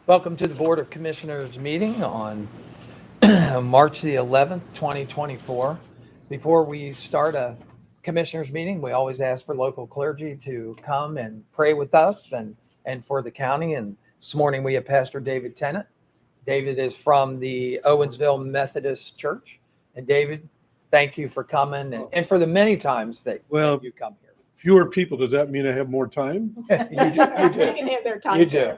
Welcome to the Board of Commissioners meeting on March the 11th, 2024. Before we start a commissioners meeting, we always ask for local clergy to come and pray with us and for the county. And this morning we have Pastor David Tennant. David is from the Owensville Methodist Church. And David, thank you for coming and for the many times that you come here. Fewer people, does that mean I have more time? You do. They can have their time. You do.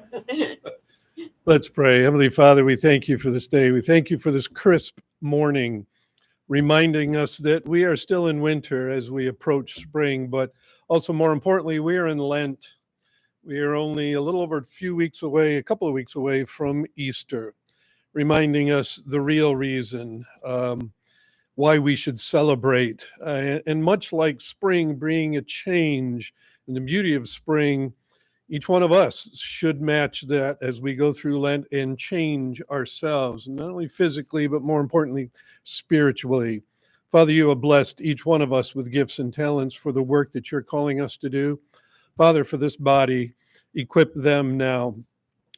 Let's pray. Heavenly Father, we thank you for this day. We thank you for this crisp morning, reminding us that we are still in winter as we approach spring, but also more importantly, we are in Lent. We are only a little over a couple of weeks away from Easter, reminding us the real reason why we should celebrate. And much like spring bringing a change and the beauty of spring, each one of us should match that as we go through Lent and change ourselves, not only physically, but more importantly, spiritually. Father, you have blessed each one of us with gifts and talents for the work that you're calling us to do. Father, for this body, equip them now.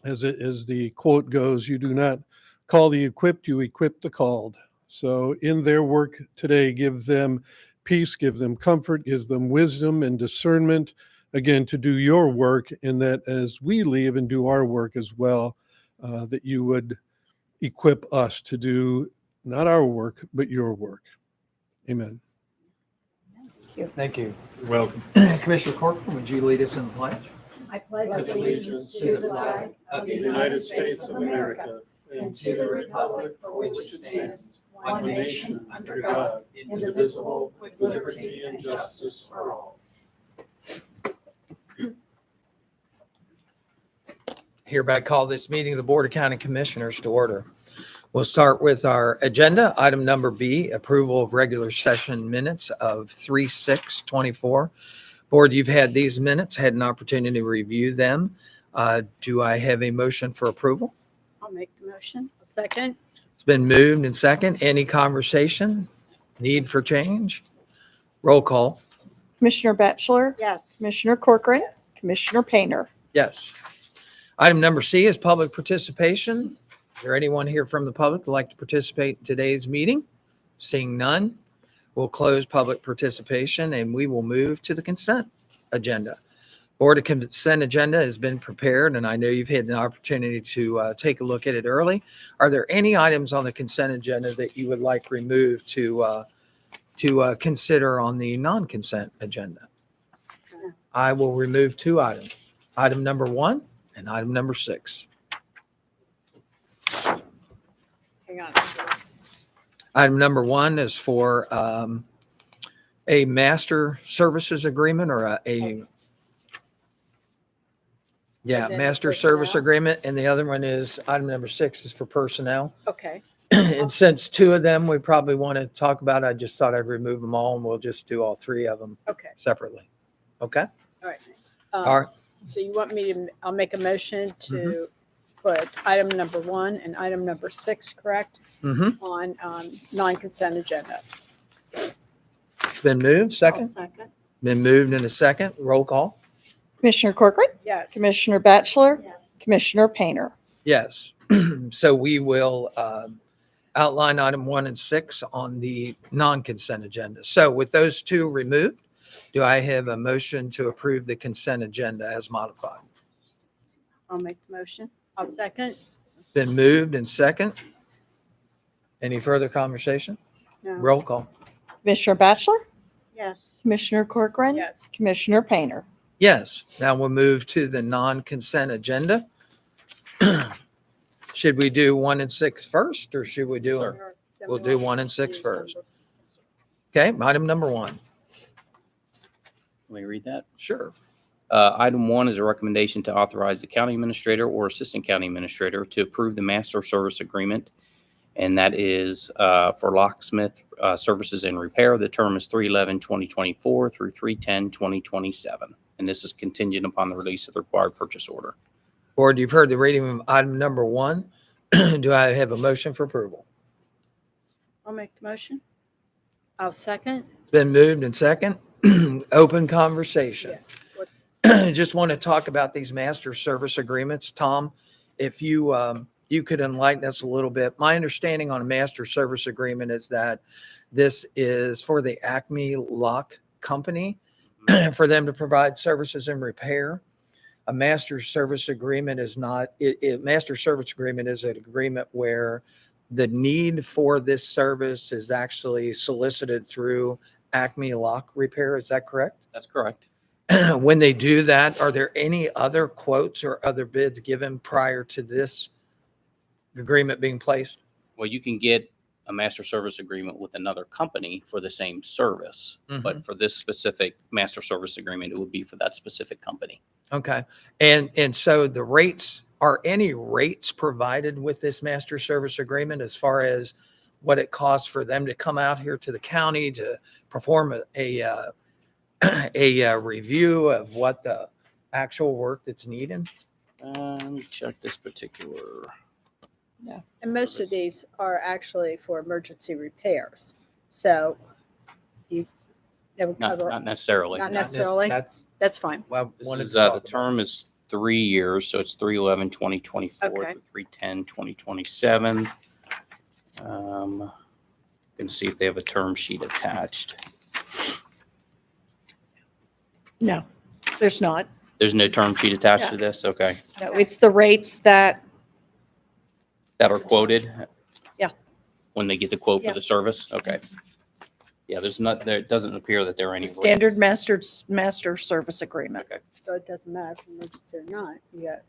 As the quote goes, you do not call the equipped, you equip the called. So in their work today, give them peace, give them comfort, give them wisdom and discernment, again, to do your work, and that as we leave and do our work as well, that you would equip us to do not our work, but your work. Amen. Thank you. You're welcome. Commissioner Corcoran, would you lead us in the pledge? I pledge allegiance to the flag of the United States of America and to the republic for which it stands, one nation, under God, indivisible, with liberty and justice for all. Hereby call this meeting of the Board of County Commissioners to order. We'll start with our agenda. Item number B, approval of regular session minutes of 3/6/24. Board, you've had these minutes, had an opportunity to review them. Do I have a motion for approval? I'll make the motion. A second. It's been moved and second. Any conversation? Need for change? Roll call. Commissioner Batchelor, Yes. Commissioner Corcoran, Yes. Commissioner Painter. Yes. Item number C is public participation. Is there anyone here from the public who'd like to participate in today's meeting? Seeing none, we'll close public participation and we will move to the consent agenda. Board of Consent agenda has been prepared, and I know you've had an opportunity to take a look at it early. Are there any items on the consent agenda that you would like removed to consider on the non-consent agenda? I will remove two items. Item number 1 and item number 6. Hang on. Item number 1 is for a master services agreement or master service agreement. And the other one is item number 6 is for personnel. Okay. And since two of them we probably want to talk about, I just thought I'd remove them all and we'll just do all three of them Okay. separately. Okay? All right. All right. So you want me to, I'll make a motion to put item number 1 and item number 6, correct? Mm-hmm. On non-consent agenda. Been moved, second? Second. Been moved in a second. Roll call. Commissioner Corcoran, Yes. Commissioner Batchelor, Yes. Commissioner Painter. Yes. So we will outline item 1 and 6 on the non-consent agenda. So with those two removed, do I have a motion to approve the consent agenda as modified? I'll make the motion. I'll second. Been moved and second. Any further conversation? No. Roll call. Commissioner Batchelor, Yes. Commissioner Corcoran, Yes. Commissioner Painter. Yes. Now we'll move to the non-consent agenda. Should we do 1 and 6 first, or should we do? We'll do 1 and 6 first. Okay, item number 1. Let me read that. Sure. Item 1 is a recommendation to authorize the county administrator or assistant county administrator to approve the master service agreement. And that is for locksmith services and repair. The term is 3/11/2024 through 3/10/2027. And this is contingent upon the release of the required purchase order. Board, you've heard the reading of item number 1. Do I have a motion for approval? I'll make the motion. I'll second. It's been moved and second. Open conversation. Yes. What's Just want to talk about these master service agreements. Tom, if you, you could enlighten us a little bit. My understanding on a master service agreement is that this is for the Acme Lock Company for them to provide services and repair. A master service agreement is not, master service agreement is an agreement where the need for this service is actually solicited through Acme Lock Repair. Is that correct? That's correct. When they do that, are there any other quotes or other bids given prior to this agreement being placed? Well, you can get a master service agreement with another company for the same service, but for this specific master service agreement, it would be for that specific company. Okay. And so the rates, are any rates provided with this master service agreement as far as what it costs for them to come out here to the county to perform a review of what the actual work that's needed? Let me check this particular. And most of these are actually for emergency repairs. So you, that would Not, cover, not necessarily. Not necessarily. That's that's fine. what I This wanted is, to talk the about. term is 3 years, so it's 3/11/2024 Okay. to 3/10/2027. You can see if they have a term sheet attached. No, there's not. There's no term sheet attached to this? Okay. No, it's the rates that, That are quoted? Yeah. When they get the quote Yeah. for the service? Okay. Yeah, there's not, there, it doesn't appear that there are any. standard rates. master service agreement. Okay. So it doesn't matter if emergency or not. You got,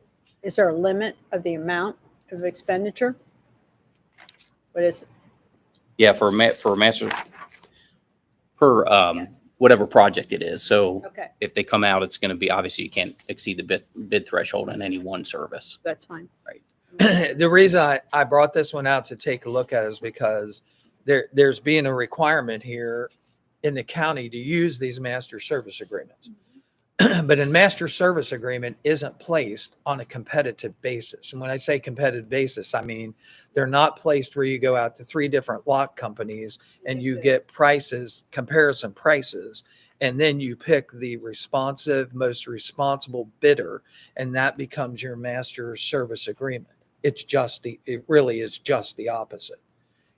is there a limit of the amount of expenditure? What is, Yeah, for a master, per, Yes. whatever project it is. So okay, if they come out, it's going to be, obviously you can't exceed the bid threshold on any one service. that's fine. The reason I brought this one out to take a look at is because there's being a requirement here in the county to use these master service agreements. But a master service agreement isn't placed on a competitive basis. And when I say competitive basis, I mean, they're not placed where you go out to 3 different lock companies and you get prices, comparison prices, and then you pick the most responsible bidder, and that becomes your master service agreement. It really is just the opposite.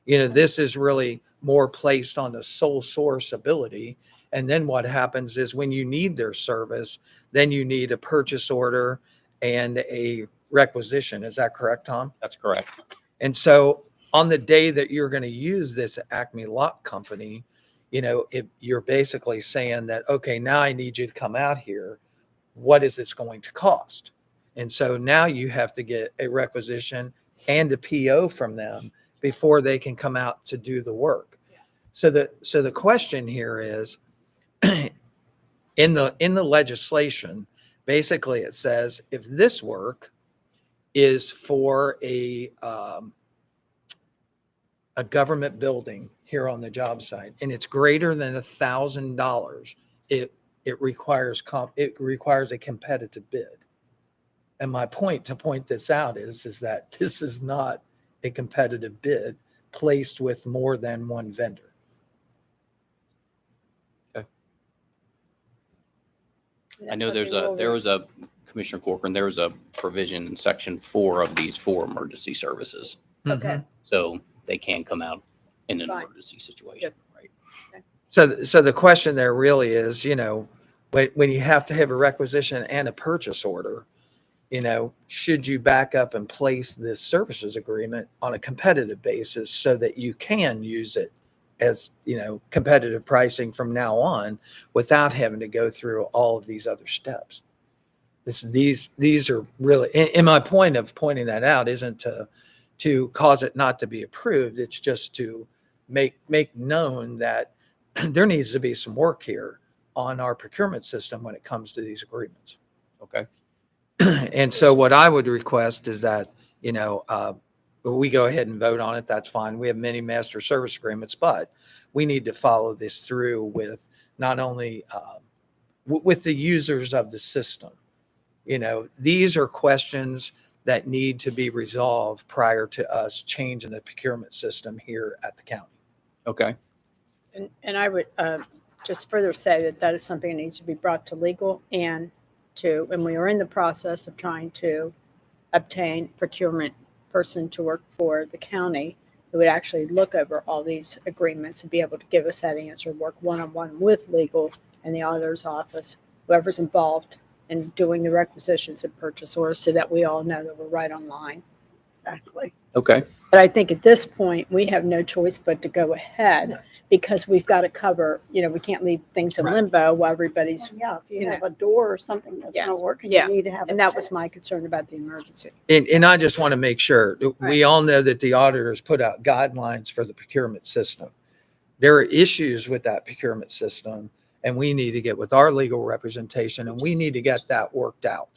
You know, this is really more placed on the sole source ability. And then what happens is when you need their service, then you need a purchase order and a requisition. Is that correct, Tom? That's correct. And so on the day that you're going to use this Acme Lock Company, you know, you're basically saying that, okay, now I need you to come out here. What is this going to cost? And so now you have to get a requisition and a PO from them before they can come out to do the work. So the question here is, in the legislation, basically it says if this work is for a government building here on the job site and it's greater than $1,000, it requires a competitive bid. And my point to point this out is that this is not a competitive bid placed with more than one vendor. I know there was a, Commissioner Corcoran, there was a provision in section 4 of these for emergency services. Okay. So they can come out in an Fine. emergency situation, right? So the question there really is, you know, when you have to have a requisition and a purchase order, you know, should you back up and place this services agreement on a competitive basis so that you can use it as, you know, competitive pricing from now on without having to go through all of these other steps? These are really, and my point of pointing that out isn't to cause it not to be approved. It's just to make known that there needs to be some work here on our procurement system when it comes to these agreements. Okay. And so what I would request is that, you know, we go ahead and vote on it. That's fine. We have many master service agreements, but we need to follow this through with not only with the users of the system. You know, these are questions that need to be resolved prior to us changing the procurement system here at the county. Okay. And I would just further say that is something that needs to be brought to legal and we are in the process of trying to obtain procurement person to work for the county who would actually look over all these agreements and be able to give us that answer, work one-on-one with legal and the auditor's office, whoever's involved in doing the requisitions and purchase orders so that we all know that we're right on line. Exactly. Okay. But I think at this point, we have no choice but to go ahead because we've got to cover, we can't leave things in Right. limbo while everybody's, Yeah, if You you know. have a door or something that's Yes. not working, Yeah. you need to have. and it that was my fixed. concern about the emergency. And I just want to make sure, we Right. all know that the auditors put out guidelines for the procurement system. There are issues with that procurement system, and we need to get with our legal representation, and we need to get that worked out.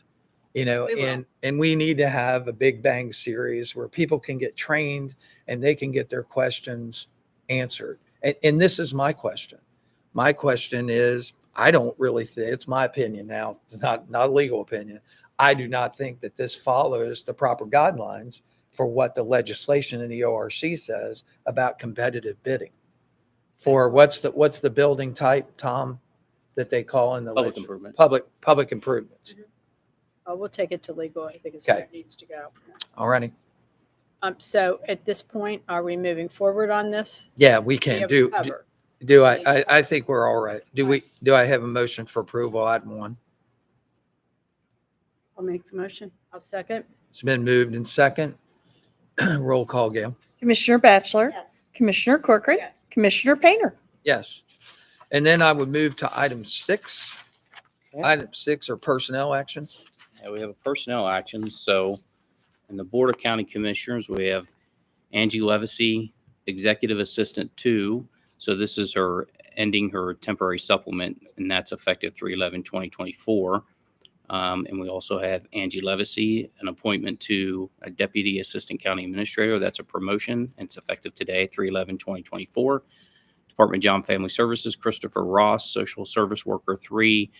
We will. And we need to have a Big Bang series where people can get trained and they can get their questions answered. And this is my question. My question is, I don't really think, it's my opinion now, it's not a legal opinion. I do not think that this follows the proper guidelines for what the legislation in the ORC says about competitive bidding. For what's the building type, Tom, that they call in the Public legis- improvement. Public improvements. We'll take it to legal. I think it's where Okay. it needs to go. All righty. So at this point, are we moving forward on this? Yeah, we We can have do. cover. I think we're all right. Do I have a motion for approval? Item 1. I'll make the motion. I'll second. It's been moved and second. Roll call, Gail. Commissioner Batchelor, Yes. Commissioner Corcoran, Yes. Commissioner Painter. Yes. And then I would move to item 6. Okay. Item 6 are personnel actions. Yeah, we have a personnel action. So in the Board of County Commissioners, we have Angie Levacy, Executive Assistant 2. So this is her ending her temporary supplement, and that's effective 3/11/2024. And we also have Angie Levacy, an appointment to a Deputy Assistant County Administrator. That's a promotion. And it's effective today, 3/11/2024. Department of Job and Family Services, Christopher Ross, Social Service Worker 3.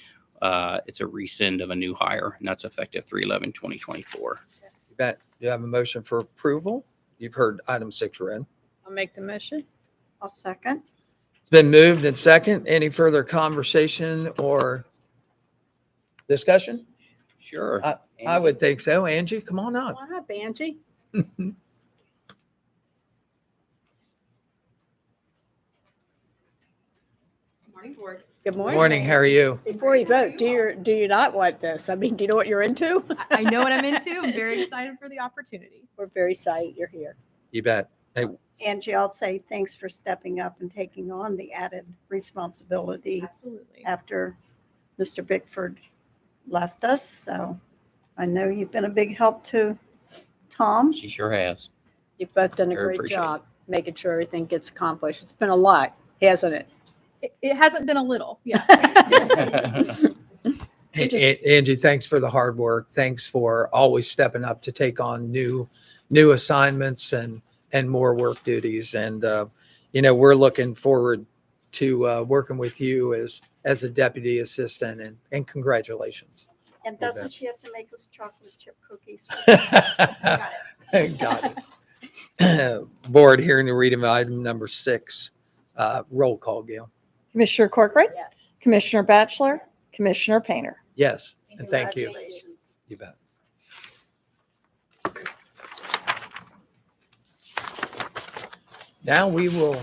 It's a rescind of a new hire, and that's effective 3/11/2024. You bet. Do you have a motion for approval? You've heard item 6 read. I'll make the motion. I'll second. It's been moved and second. Any further conversation or discussion? Sure. I would think so. Angie, come on up. Come on up, Angie. Morning, board. Good morning. Morning. How are you? Before you vote, do you not want this? I mean, do you know what you're into? I know what I'm into. I'm very excited for the opportunity. We're very excited you're here. You bet. Hey, Angie, I'll say thanks for stepping up and taking on the added responsibility Absolutely. after Mr. Bickford left us. So I know you've been a big help to Tom. She sure has. You've both done a Very great appreciate job making sure everything gets accomplished. It's been a lot, hasn't it? It hasn't been a little. Yeah. Angie, thanks for the hard work. Thanks for always stepping up to take on new assignments and more work duties. And, we're looking forward to working with you as a deputy assistant, and congratulations. And doesn't she have to make us chocolate chip cookies? Got it. Board, hearing the reading of item number 6. Roll call, Gail. Commissioner Corcoran, Yes. Commissioner Batchelor, Commissioner Painter. Yes, and thank you. Congratulations. You bet. Now we will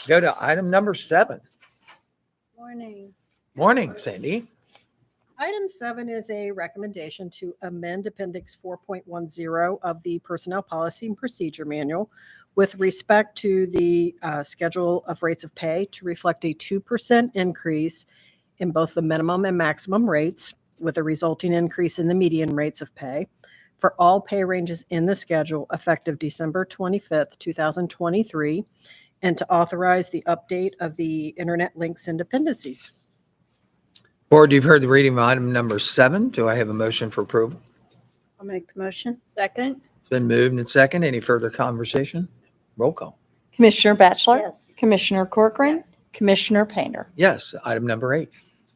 go to item number 7. Morning. Morning, Sandy. Item 7 is a recommendation to amend Appendix 4.10 of the Personnel Policy and Procedure Manual with respect to the schedule of rates of pay to reflect a 2% increase in both the minimum and maximum rates, with a resulting increase in the median rates of pay for all pay ranges in the schedule effective December 25th, 2023, and to authorize the update of the internet links and dependencies. Board, you've heard the reading of item number 7. Do I have a motion for approval? I'll make the motion. Second? It's been moved and second. Any further conversation? Roll call. Commissioner Batchelor, Yes. Commissioner Corcoran, Yes. Commissioner Painter. Yes, item number 8.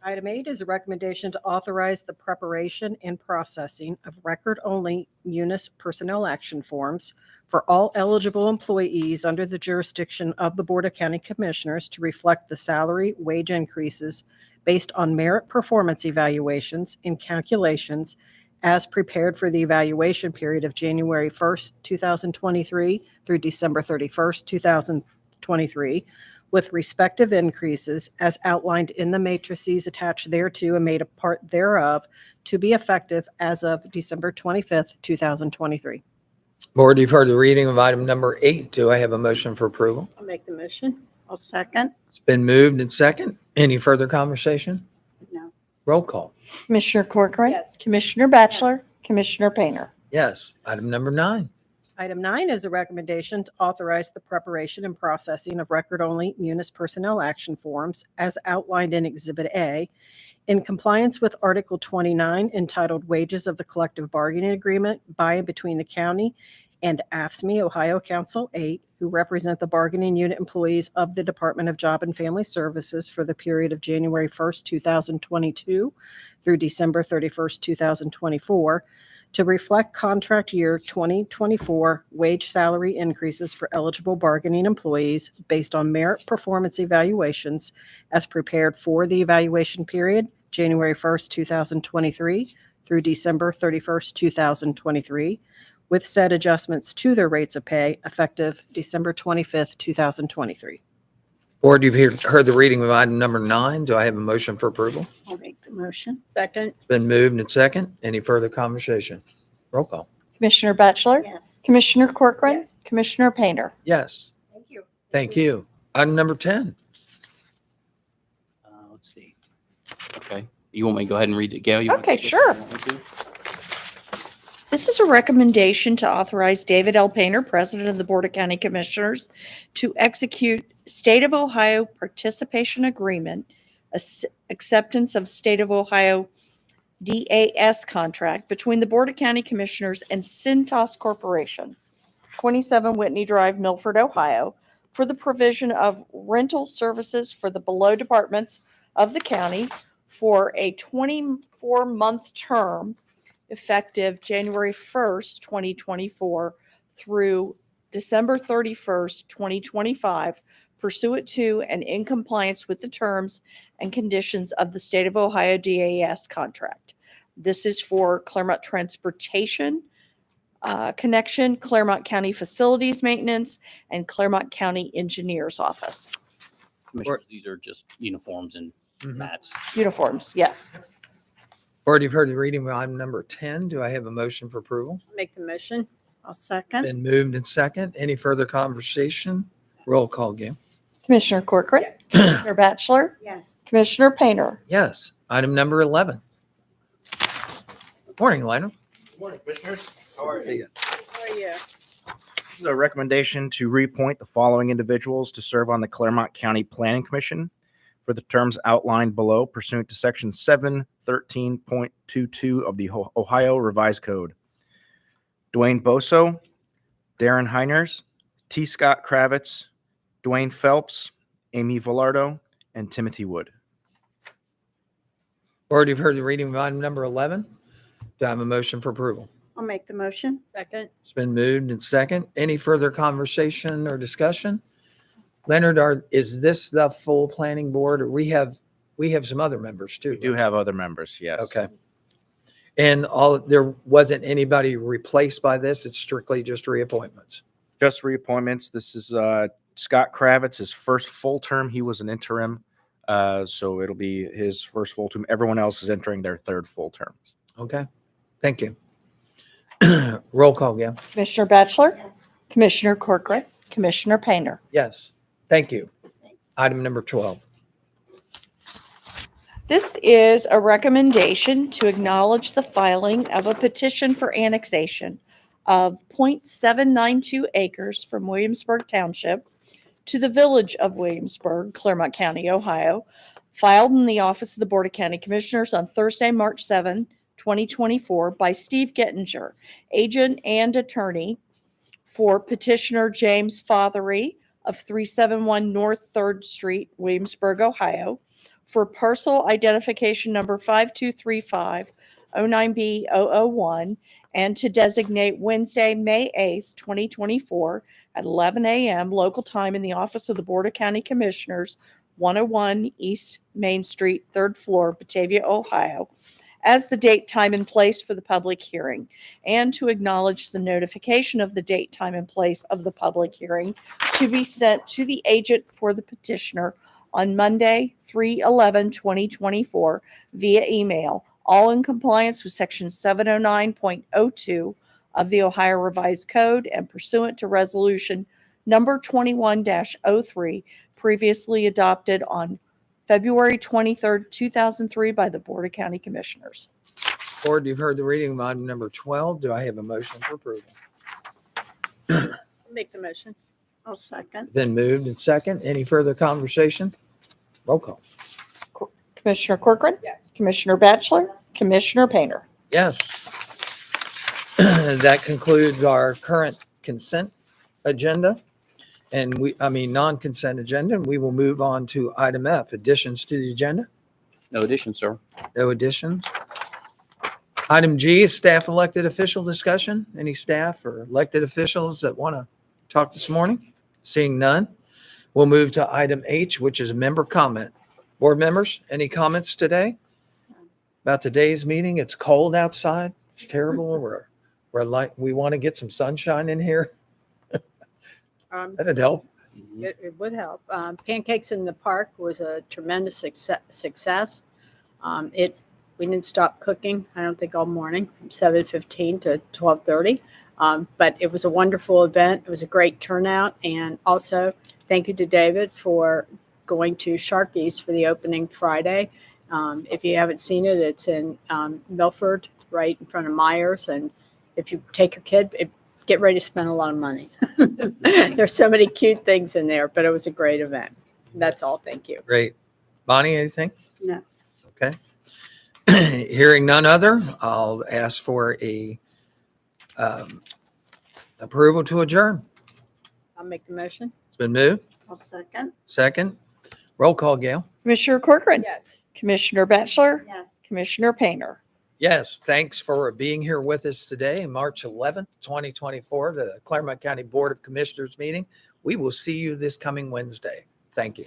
Item 8 is a recommendation to authorize the preparation and processing of record-only munis personnel action forms for all eligible employees under the jurisdiction of the Board of County Commissioners to reflect the salary wage increases based on merit performance evaluations and calculations as prepared for the evaluation period of January 1st, 2023 through December 31st, 2023, with respective increases as outlined in the matrices attached thereto and made a part thereof, to be effective as of December 25th, 2023. Board, you've heard the reading of item number 8. Do I have a motion for approval? I'll make the motion. I'll second. It's been moved and second. Any further conversation? No. Roll call. Commissioner Corcoran. Yes. Commissioner Batchelor. Yes. Commissioner Painter. Yes. Item number 9. Item 9 is a recommendation to authorize the preparation and processing of record-only munis personnel action forms as outlined in Exhibit A in compliance with Article 29 entitled Wages of the Collective Bargaining Agreement by and between the county and AFSCME Ohio Council 8, who represent the bargaining unit employees of the Department of Job and Family Services for the period of January 1st, 2022 through December 31st, 2024, to reflect contract year 2024 wage salary increases for eligible bargaining employees based on merit performance evaluations as prepared for the evaluation period, January 1st, 2023 through December 31st, 2023, with said adjustments to their rates of pay effective December 25th, 2023. Board, you've heard the reading of item number 9. Do I have a motion for approval? I'll make the motion. Second. It's been moved and second. Any further conversation? Roll call. Commissioner Batchelor. Yes. Commissioner Corcoran. Yes. Commissioner Painter. Yes. Thank you. Thank you. Item number 10. Let's see. Okay. You want me to go ahead and read it, Gail? You want to Okay, take this? sure. You want me to? This is a recommendation to authorize David L. Painter, President of the Board of County Commissioners, to execute State of Ohio Participation Agreement, acceptance of State of Ohio DAS contract between the Board of County Commissioners and Cintas Corporation, 27 Whitney Drive, Milford, Ohio, for the provision of rental services for the below departments of the county for a 24-month term effective January 1st, 2024 through December 31st, 2025, pursuant to and in compliance with the terms and conditions of the State of Ohio DAS contract. This is for Clermont Transportation Connection, Clermont County Facilities Maintenance, and Clermont County Engineers Office. Commissioners, these are just uniforms and Mhm. mats. Uniforms, yes. Board, you've heard the reading of item number 10. Do I have a motion for approval? I'll make the motion. I'll second. Been moved and second. Any further conversation? Roll call, Gail. Commissioner Corcoran. Yes. Commissioner Batchelor. Yes. Commissioner Painter. Yes. Item number 11. Morning, Lionel. Morning, Commissioners. How are See you? ya. How are you? This is a recommendation to reappoint the following individuals to serve on the Clermont County Planning Commission for the terms outlined below pursuant to Section 713.22 of the Ohio Revised Code. Dwayne Boso, Darren Heiners, T. Scott Kravitz, Dwayne Phelps, Amy Villardo, and Timothy Wood. Board, you've heard the reading of item number 11. Do I have a motion for approval? I'll make the motion. Second. It's been moved and second. Any further conversation or discussion? Leonard, is this the full planning board, or we have some other members too? We do have other members, yes. Okay. And there wasn't anybody replaced by this? It's strictly just reappointments? Just reappointments. This is Scott Kravitz, his first full term. He was an interim, so it'll be his first full term. Everyone else is entering their third full terms. Okay. Thank you. Roll call, Gail. Commissioner Batchelor. Yes. Commissioner Corcoran. Yes. Commissioner Painter. Yes. Thank you. Thanks. Item number 12. This is a recommendation to acknowledge the filing of a petition for annexation of 0.792 acres from Williamsburg Township to the Village of Williamsburg, Clermont County, Ohio, filed in the Office of the Board of County Commissioners on Thursday, March 7, 2024 by Steve Gettinger, agent and attorney for petitioner James Fothery of 371 North 3rd Street, Williamsburg, Ohio, for parcel identification number 523509B001, and to designate Wednesday, May 8th, 2024 at 11 a.m. local time in the Office of the Board of County Commissioners, 101 East Main Street, 3rd floor, Batavia, Ohio, as the date, time, and place for the public hearing, and to acknowledge the notification of the date, time, and place of the public hearing to be sent to the agent for the petitioner on Monday, 3/11/2024 via email, all in compliance with Section 709.02 of the Ohio Revised Code and pursuant to Resolution Number 21-03, previously adopted on February 23rd, 2003 by the Board of County Commissioners. Board, you've heard the reading of item number 12. Do I have a motion for approval? Make the motion. I'll second. Then moved and second. Any further conversation? Roll call. Commissioner Corcoran? Yes. Commissioner Batchelor? Commissioner Painter? Yes. That concludes our current consent agenda. And non-consent agenda. And we will move on to item F, additions to the agenda. No addition, sir. No additions. Item G is staff elected official discussion. Any staff or elected officials that want to talk this morning? Seeing none, we'll move to item H, which is member comment. Board members, any comments today about today's meeting? It's cold outside. It's terrible. We want to get some sunshine in here. That'd help. It would help. Pancakes in the Park was a tremendous success. We didn't stop cooking, I don't think, all morning from 7:15 to 12:30. But it was a wonderful event. It was a great turnout. And also, thank you to David for going to Sharky's for the opening Friday. If you haven't seen it, it's in Milford, right in front of Myers. And if you take your kid, get ready to spend a lot of money. There's so many cute things in there, but it was a great event. That's all. Thank you. Great. Bonnie, anything? No. Okay. Hearing none other, I'll ask for a approval to adjourn. I'll make the motion. It's been moved. I'll second. Second. Roll call, Gail. Commissioner Corcoran? Yes. Commissioner Batchelor? Yes. Commissioner Painter? Yes, thanks for being here with us today, March 11th, 2024, the Clermont County Board of Commissioners meeting. We will see you this coming Wednesday. Thank you.